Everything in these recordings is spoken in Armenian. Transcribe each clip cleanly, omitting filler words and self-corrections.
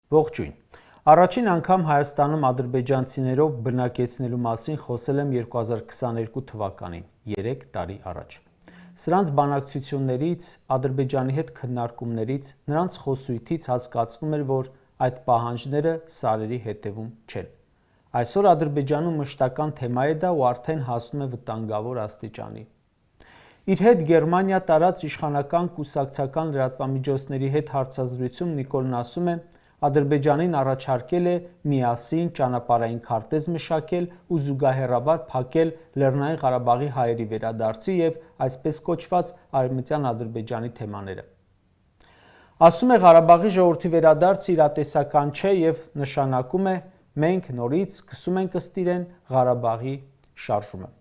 Ողջույն։ Առաջին անգամ Հայաստանում ադրբեջանցիներով բնակեցնելու մասին խոսել եմ 2022 թվականին, 3 տարի առաջ։ Սրանց բանակցություններից, Ադրբեջանի հետ քննարկումներից, նրանց խոսույթից հասկացվում էր, որ այդ պահանջները սարերի հետևում չեն։ Այսօր Ադրբեջանում մշտական թեմա է դա ու արդեն հասնում է վտանգավոր աստիճանի։ Իր հետ Գերմանիա տարած իշխանական կուսակցական լրատվամիջոցների հետ հարցազրույցում Նիկոլն ասում է, Ադրբեջանին առաջարկել է միասին ճանապարհային քարտեզ մշակել ու զուգահեռաբար փակել Լեռնային Ղարաբաղի հայերի վերադարձի եւ այսպես կոչված Արևմտյան Ադրբեջանի թեմաները։ Ասում է Ղարաբաղի ժողովրդի վերադարձը իրատեսական չէ եւ նշանակում է մենք նորից սկսում ենք ըստ իրեն Ղարաբաղի շարժումը։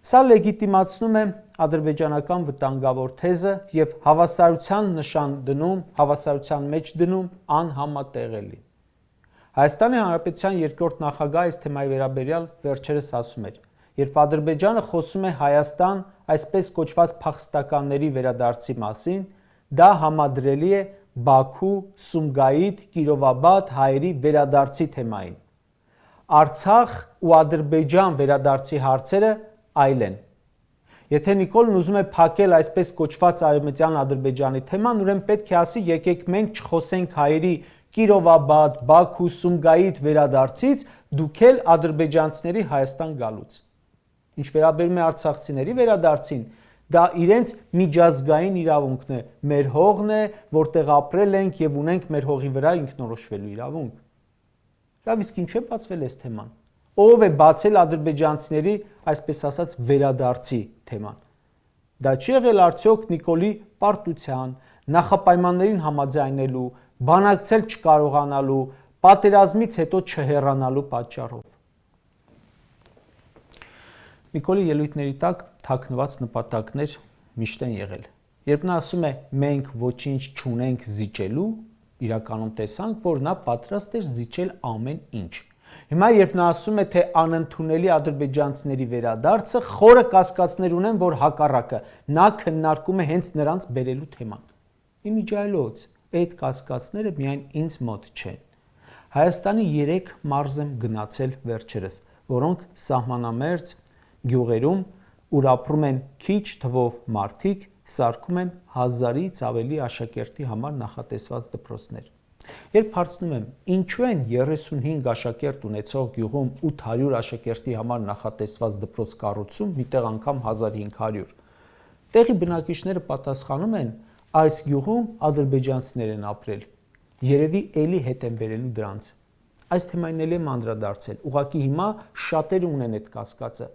Սա լեգիտիմացնում է ադրբեջանական վտանգավոր թեզը եւ հավասարության մեջ դնում անհամատեղելի։ Հայաստանի Հանրապետության երկրորդ նախագահը այս թեմայի վերաբերյալ վերջերս ասում էր. երբ Ադրբեջանը խոսում է Հայաստան այսպես կոչված փախստականների վերադարձի մասին, դա համադրելի է Բաքու, Սումգայիթ, Կիրովաբադ հայերի վերադարձի թեմային։ Արցախ ու Ադրբեջան վերադարձի հարցերը այլ են։ Եթե Նիկոլն ուզում է փակել այսպես կոչված Արևմտյան Ադրբեջանի թեման, ուրեմն պետք է ասի եկեք մենք չխոսենք հայերի Կիրովաբադ, Բաքու, Սումգայիթ վերադարձից, դուք էլ ադրբեջանցիների Հայաստան գալուց։ Ինչ վերաբերում է արցախցիների վերադարձին, դա իրենց միջազգային իրավունքն է, մեր հողն է, որտեղ ապրել ենք եւ ունենք մեր հողի վրա ինքնորոշվելու իրավունք։ Լավ, իսկ ինչու է բացվել այս թեման։ Ով է բացել ադրբեջանցիների, այսպես ասած, վերադարձի թեման։ Դա չի եղել արդյոք Նիկոլի պարտության, նախապայմաններին համաձայնելու, բանակցել չկարողանալու, պատերազմից հետո չհեռանալու պատճառով։ Նիկոլի ելույթների տակ թաքնված նպատակներ միշտ են եղել։ Երբ նա ասում է մենք ոչինչ չունենք զիջելու, իրականում տեսանք, որ նա պատրաստ էր զիջել ամեն ինչ։ Հիմա երբ նա ասում է, թե անընդունելի ադրբեջանցիների վերադարձը, խորը կասկածներ ունեմ, որ հակառակը, նա քննարկում է հենց նրանց բերելու թեման։ Իմիջիայլոց, այդ կասկածները միայն ինձ մոտ չեն։ Հայաստանի 3 մարզ եմ գնացել վերջերս, որոնք սահմանամերձ գյուղերում, ուր ապրում են քիչ թվով մարդիկ, սարքում են 1000-ից ավելի աշակերտի համար նախատեսված դպրոցներ։ Երբ հարցնում եմ, ինչու են 35 աշակերտ ունեցող գյուղում 800 աշակերտի համար նախատեսված դպրոց կառուցում, միտեղ անգամ 1500, տեղի բնակիչները պատասխանում են, այս գյուղում ադրբեջանցիներ են ապրել, երևի էլի հետ են բերելու դրանց։ Այս թեմային էլ եմ անդրադարձել, ուղղակի հիմա շատերը ունեն այդ կասկածը։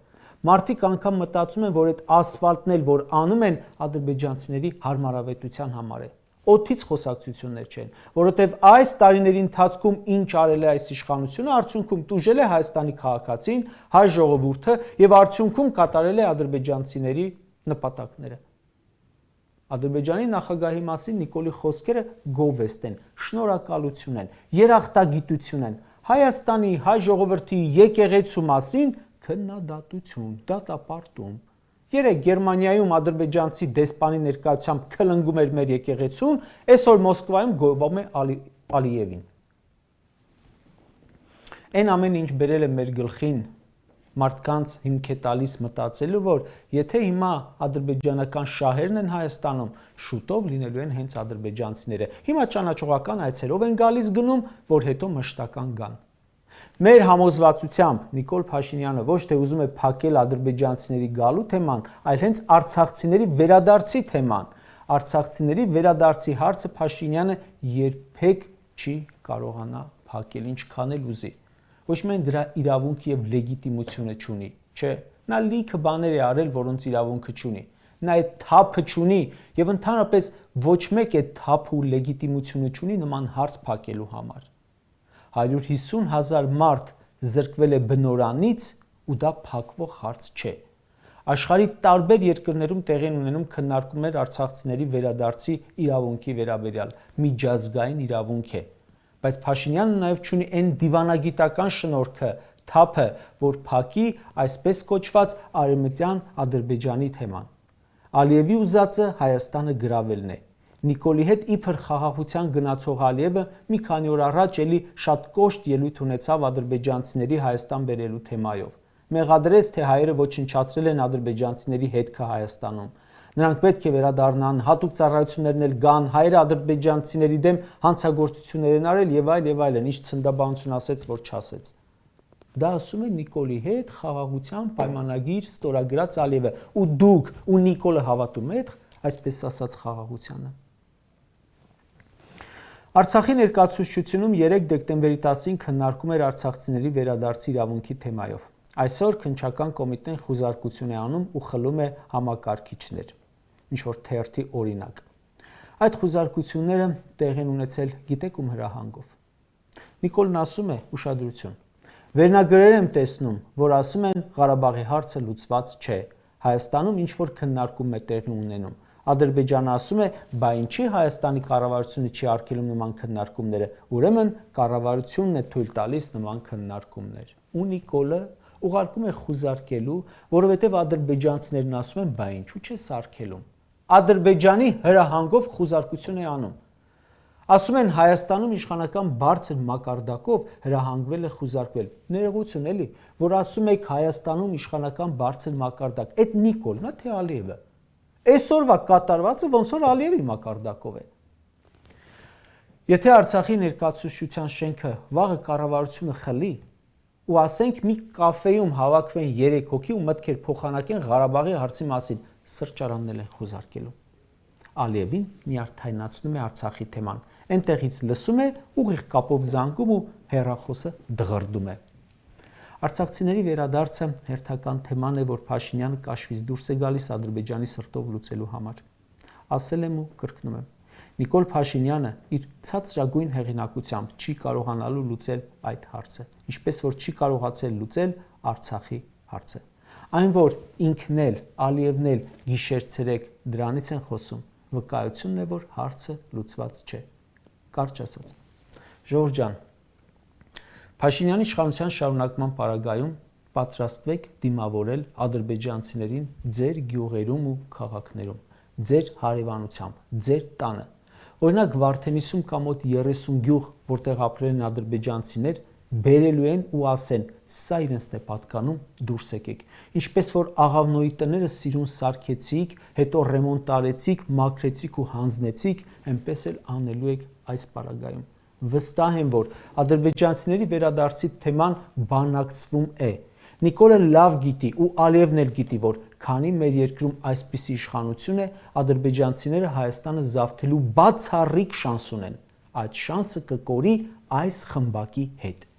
Մարդիկ անգամ մտածում են, որ այդ ասֆալտն էլ, որ անում են ադրբեջանցիների հարմարավետության համար է։ Օդից խոսակցություններ չեն, որովհետև այս տարիների ընթացքում ինչ արել է այս իշխանությունը, արդյունքում տուժել է Հայաստանի քաղաքացին, հայ ժողովուրդը եւ արդյունքում կատարել է ադրբեջանցիների նպատակները։ Ադրբեջանի նախագահի մասին Նիկոլի խոսքերը գովեստ են, շնորհակալություն են, երախտագիտություն են, Հայաստանի հայ ժողովրդի եկեղեցու մասին քննադատություն, դատապարտում։ Երեք Գերմանիայում ադրբեջանցի դեսպանի ներկայությամբ քլնգում էր մեր եկեղեցուն, այսօր Մոսկվայում գովում է Ալիևին։ Այն ամեն ինչ բերել է մեր գլխին, մարդկանց հիմք է տալիս մտածելու, որ եթե հիմա ադրբեջանական շահերն են Հայաստանում, շուտով լինելու են հենց ադրբեջանցիները։ Հիմա ճանաչողական այցերով են գալիս գնում, որ հետո մշտական գան։ Մեր համոզվածությամբ Նիկոլ Փաշինյանը ոչ թե ուզում է փակել ադրբեջանցիների գալու թեման, այլ հենց արցախցիների վերադարձի թեման։ Արցախցիների վերադարձի հարցը Փաշինյանը երբեք չի կարողանա փակել, ինչքան էլ ուզի։ Ոչ միայն դրա իրավունք եւ լեգիտիմությունը չունի, չէ, նա լիքը բաներ է արել, որոնց իրավունքը չունի։ Նա այդ թափը չունի եւ ընդհանրապես ոչ մեկ այդ թափ ու լեգիտիմությունը չունի նման հարց փակելու համար։ 150,000 մարդ զրկվել է բնորանից ու դա փակվող հարց չէ։ Աշխարհի տարբեր երկրներում տեղի են ունենում քննարկումներ արցախցիների վերադարձի իրավունքի վերաբերյալ, միջազգային իրավունք է, բայց Փաշինյանը նաև չունի այն դիվանագիտական շնորհքը, թափը, որ փակի այսպես կոչված Արևմտյան Ադրբեջանի թեման։ Ալիևի ուզածը Հայաստանը գրավելն է։ Նիկոլի հետ իբր խաղաղության գնացող Ալիևը մի քանի օր առաջ էլի շատ կոշտ ելույթ ունեցավ ադրբեջանցիների Հայաստան բերելու թեմայով։ Մեղադրեց, թե հայերը ոչնչացրել են ադրբեջանցիների հետքը Հայաստանում։ Նրանք պետք է վերադառնան, հատուկ ծառայություններն էլ գան, հայերը ադրբեջանցիների դեմ հանցագործություններ են արել եւ այլն, ինչ ցնդաբանություն ասեց, որ չասեց։ Դա ասում է Նիկոլի հետ խաղաղության պայմանագիր ստորագրած Ալիևը, ու դուք ու Նիկոլը հավատում եք, այսպես ասած, խաղաղությանը։ Արցախի ներկայացուցչությունում 3 դեկտեմբերի 10-ին քննարկում էր արցախցիների վերադարձի իրավունքի թեմայով։ Այսօր քննչական կոմիտեն խուզարկություն է անում ու խլում է համակարգիչներ, ինչ-որ թերթի օրինակ։ Այդ խուզարկությունները տեղ են ունեցել գիտեք ում հրահանգով։ Նիկոլն ասում է ուշադրություն. Վերնագրեր եմ տեսնում, որ ասում են Ղարաբաղի հարցը լուծված չէ, Հայաստանում ինչ-որ քննարկում է տեղի ունենում։ Ադրբեջանը ասում է, բա ինչի Հայաստանի կառավարությունը չի արգելում նման քննարկումները, ուրեմն կառավարությունն է թույլ տալիս նման քննարկումներ։ Ու Նիկոլը ուղարկում է խուզարկելու, որովհետև ադրբեջանցիներն ասում են, բա ինչու՞ չես արգելում։ Ադրբեջանի հրահանգով խուզարկություն է անում։ Ասում են Հայաստանում իշխանական բարձր մակարդակով հրահանգվել է խուզարկվել։ Ներողություն էլի, որ ասում եք Հայաստանում իշխանական բարձր մակարդակ, այդ Նիկոլն է թե Ալիևը։ Այսօրվա կատարվածը ոնց որ Ալիևի մակարդակով է։ Եթե Արցախի ներկայացուցչության շենքը վաղը կառավարությունը խլի ու ասենք մի կաֆեում հավաքվեն 3 հոգի ու մտքեր փոխանակեն Ղարաբաղի հարցի մասին, սրճարաններ են խուզարկելու։ Ալիևին նյարդայնացնում է Արցախի թեման, այնտեղից լսում է, ուղիղ կապով զանգում ու հեռախոսը դղրդում է։ Արցախցիների վերադարձը հերթական թեման է, որ Փաշինյանը կաշվից դուրս է գալիս Ադրբեջանի սրտով լուծելու համար։ Ասել եմ ու կրկնում եմ. Նիկոլ Փաշինյանը իր ցածրագույն հեղինակությամբ չի կարողանալու լուծել այդ հարցը, ինչպես որ չի կարողացել լուծել Արցախի հարցը։ Այն, որ ինքն էլ, Ալիևն էլ գիշեր-ցերեկ դրանից են խոսում, վկայությունն է, որ հարցը լուծված չէ։ Կարճ ասած, ժողովուրդ ջան, Փաշինյանի իշխանության շարունակման պարագայում պատրաստվեք դիմավորել ադրբեջանցիներին ձեր գյուղերում ու քաղաքներում, ձեր հարևանությամբ, ձեր տանը։ Օրինակ Վարդենիսում կա մոտ 30 գյուղ, որտեղ ապրել են ադրբեջանցիներ, բերելու են ու ասեն, սա իրենցն է պատկանում, դուրս եկեք։ Ինչպես որ աղավնոյի տները սիրուն սարքեցիք, հետո ռեմոնտ արեցիք, մաքրեցիք ու հանձնեցիք, այնպես էլ անելու եք այս պարագայում։ Վստահ եմ, որ ադրբեջանցիների վերադարձի թեման բանակցվում է։ Նիկոլը լավ գիտի ու Ալիևն էլ գիտի, որ քանի մեր երկրում այսպիսի իշխանություն է, ադրբեջանցիները Հայաստանը զավթելու բացառիկ շանս ունեն։ Այդ շանսը կկորի այս խմբակի հետ։